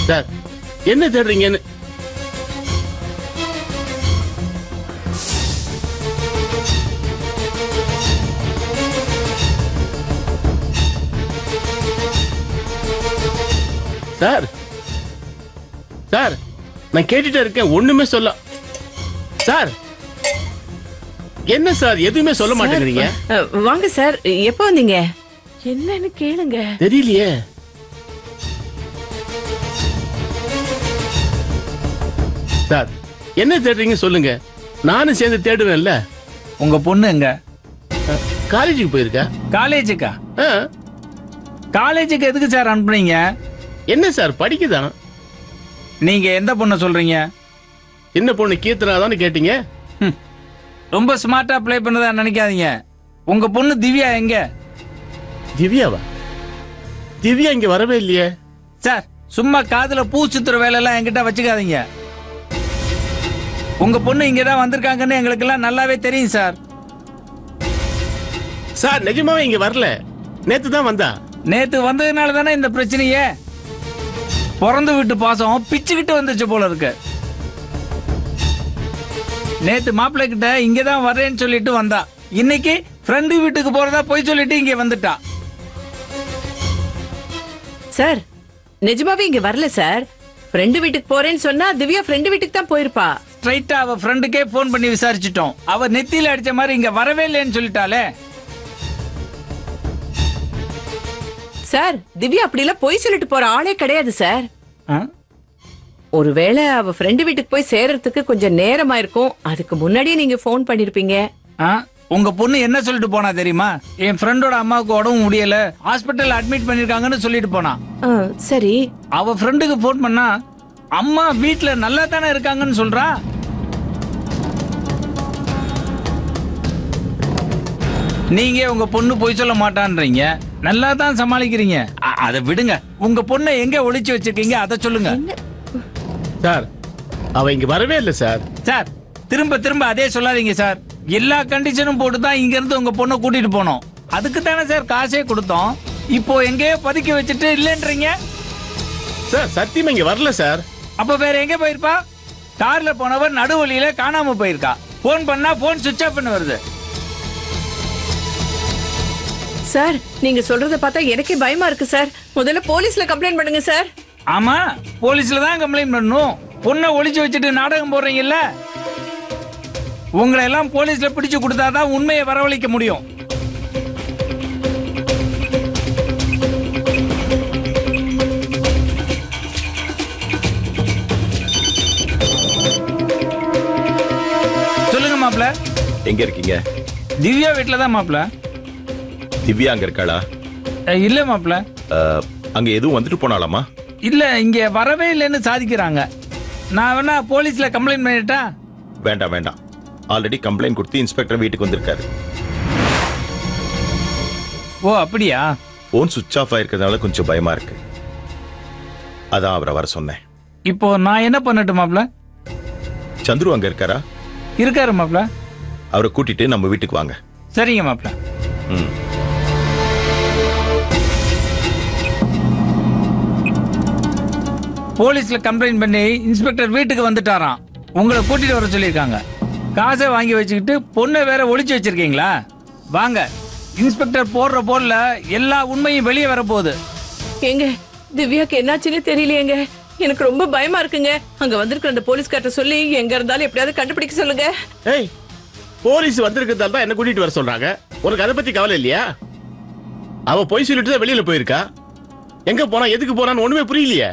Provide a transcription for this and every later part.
sir என்ன தேடுறீங்கன்னு sir sir நான் கேட்டுட்டே இருக்கேன் ஒண்ணுமே சொல்ல சார் என்ன சார் எதுவுமே சொல்ல மாட்டேங்கிறீங்க வாங்க சார் எப்ப வந்தீங்க என்னன்னு கேளுங்க தெரியலையே சார் என்ன தேடுறீங்க சொல்லுங்க நானும் சேர்ந்து தேடுவேன்ல உங்க பொண்ணு எங்க காலேஜுக்கு போயிருக்கா காலேஜுக்கா காலேஜுக்கு எதுக்கு சார் அனுப்புனீங்க என்ன சார் படிக்குதான் நீங்க எந்த பொண்ணை சொல்றீங்க சின்ன பொண்ணு கீர்த்தனா தானே கேட்டீங்க ரொம்ப ஸ்மார்ட்டா ப்ளே பண்ணதா நினைக்காதீங்க உங்க பொண்ணு திவ்யா எங்க திவ்யாவா திவ்யா இங்க வரவே இல்லையே சார் சும்மா காதுல பூ சுத்துற வேலை எல்லாம் என்கிட்ட வச்சுக்காதீங்க உங்க பொண்ணு இங்கதான் வந்திருக்காங்கன்னு எங்களுக்கு எல்லாம் நல்லாவே தெரியும் சார் சார் நிஜமாவே இங்க வரல நேத்து தான் வந்தா நேத்து வந்ததுனால தானே இந்த பிரச்சனையே பிறந்து விட்டு பாசம் பிச்சுக்கிட்டு வந்துச்சு போல இருக்கு நேத்து மாப்பிள்ளை கிட்ட இங்கதான் வர்றேன்னு சொல்லிட்டு வந்தா இன்னைக்கு ஃப்ரெண்டு வீட்டுக்கு போறதா போய் சொல்லிட்டு இங்க வந்துட்டா சார் நிஜமாவே இங்க வரல சார் ஃப்ரெண்டு வீட்டுக்கு போறேன்னு சொன்னா திவ்யா ஃப்ரெண்டு வீட்டுக்கு தான் போயிருப்பா ஸ்ட்ரைட்டா அவ ஃப்ரெண்டுக்கே போன் பண்ணி விசாரிச்சிட்டோம் அவ நெத்தியில அடிச்ச மாதிரி இங்க வரவே இல்லைன்னு சொல்லிட்டாலே சார் திவ்யா அப்படிலாம் போய் சொல்லிட்டு போற ஆளே கிடையாது சார் ஒருவேளை அவ ஃப்ரெண்டு வீட்டுக்கு போய் சேர்றதுக்கு கொஞ்சம் நேரமா இருக்கும் அதுக்கு முன்னாடியே நீங்க போன் பண்ணிருப்பீங்க உங்க பொண்ணு என்ன சொல்லிட்டு போனா தெரியுமா என் ஃப்ரெண்டோட அம்மாவுக்கு உடம்பு முடியல ஹாஸ்பிட்டல் அட்மிட் பண்ணிருக்காங்கன்னு சொல்லிட்டு போனா சரி அவ ஃப்ரெண்டுக்கு போன் பண்ணா அம்மா வீட்டுல நல்லா தானே இருக்காங்கன்னு சொல்றா நீங்க உங்க பொண்ணு போய் சொல்ல மாட்டான்றீங்க நல்லா தான் சமாளிக்கிறீங்க அதை விடுங்க உங்க பொண்ணை எங்க ஒளிச்சு வச்சிருக்கீங்க அதை சொல்லுங்க சார் அவ இங்க வரவே இல்லை சார் சார் திரும்ப திரும்ப அதே சொல்லாதீங்க சார் எல்லா கண்டிஷனும் போட்டு தான் இங்க இருந்து உங்க பொண்ணை கூட்டிட்டு போனோம் அதுக்கு தானே சார் காசே கொடுத்தோம் இப்போ எங்கேயோ பதுக்கி வச்சுட்டு இல்லைன்றீங்க சார் சத்தியமா இங்க வரல சார் அப்ப வேற எங்க போயிருப்பா கார்ல போனவர் நடுவழியில காணாம போயிருக்கா போன் பண்ணா போன் சுவிட்ச் ஆஃப் பண்ண வருது சார் நீங்க சொல்றத பார்த்தா எனக்கே பயமா இருக்கு சார் முதல்ல போலீஸ்ல கம்ப்ளைண்ட் பண்ணுங்க சார் ஆமா போலீஸ்ல தான் கம்ப்ளைண்ட் பண்ணணும் பொண்ணை ஒளிச்சு வச்சுட்டு நாடகம் போடுறீங்கல்ல உங்களை எல்லாம் போலீஸ்ல பிடிச்சு கொடுத்தாதான் உண்மையை வரவழைக்க முடியும் சொல்லுங்க மாப்ள எங்க இருக்கீங்க திவ்யா வீட்டுல தான் மாப்ள திவ்யா அங்க இருக்காளா இல்ல மாப்ள அங்க எதுவும் வந்துட்டு போனாலாமா இல்ல இங்க வரவே இல்லைன்னு சாதிக்கிறாங்க நான் வேணா போலீஸ்ல கம்ப்ளைண்ட் பண்ணிட்டா வேண்டாம் வேண்டாம் ஆல்ரெடி கம்ப்ளைண்ட் கொடுத்து இன்ஸ்பெக்டர் வீட்டுக்கு வந்திருக்காரு ஓ அப்படியா போன் சுவிட்ச் ஆஃப் ஆயிருக்கிறதுனால கொஞ்சம் பயமா இருக்கு அதான் அவரை வர சொன்னேன் இப்போ நான் என்ன பண்ணட்டும் மாப்ள சந்துரு அங்க இருக்காரா இருக்காரு மாப்ள அவரை கூட்டிட்டு நம்ம வீட்டுக்கு வாங்க சரிங்க மாப்ள போலீஸ்ல கம்ப்ளைண்ட் பண்ணி இன்ஸ்பெக்டர் வீட்டுக்கு வந்துட்டாராம் உங்களை கூட்டிட்டு வர சொல்லியிருக்காங்க காசை வாங்கி வச்சுக்கிட்டு பொண்ணை வேற ஒளிச்சு வச்சிருக்கீங்களா வாங்க இன்ஸ்பெக்டர் போடுற போர்ல எல்லா உண்மையும் வெளியே வரப்போகுது எங்க திவ்யாக்கு என்னாச்சுன்னு தெரியலையேங்க எனக்கு ரொம்ப பயமா இருக்குங்க அங்க வந்திருக்கிற அந்த போலீஸ்கார்ட்ட சொல்லி எங்க இருந்தாலும் எப்படியாவது கண்டுபிடிக்க சொல்லுங்க ஏய் போலீஸ் வந்திருக்கிறதால தான் என்ன கூட்டிட்டு வர சொல்றாங்க உனக்கு அதை பத்தி கவலை இல்லையா அவ போய் சொல்லிட்டு தான் வெளியில போயிருக்கா எங்க போனா எதுக்கு போனான்னு ஒண்ணுமே புரியலையே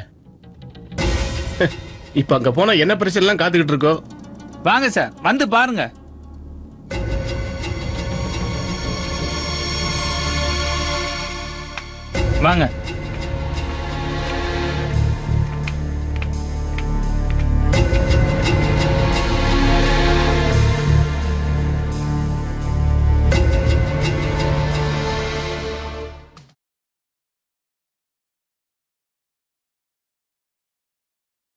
இப்ப அங்க போனா என்ன பிரச்சனை எல்லாம் காத்துக்கிட்டு இருக்கோம் வாங்க சார் வந்து பாருங்க வாங்க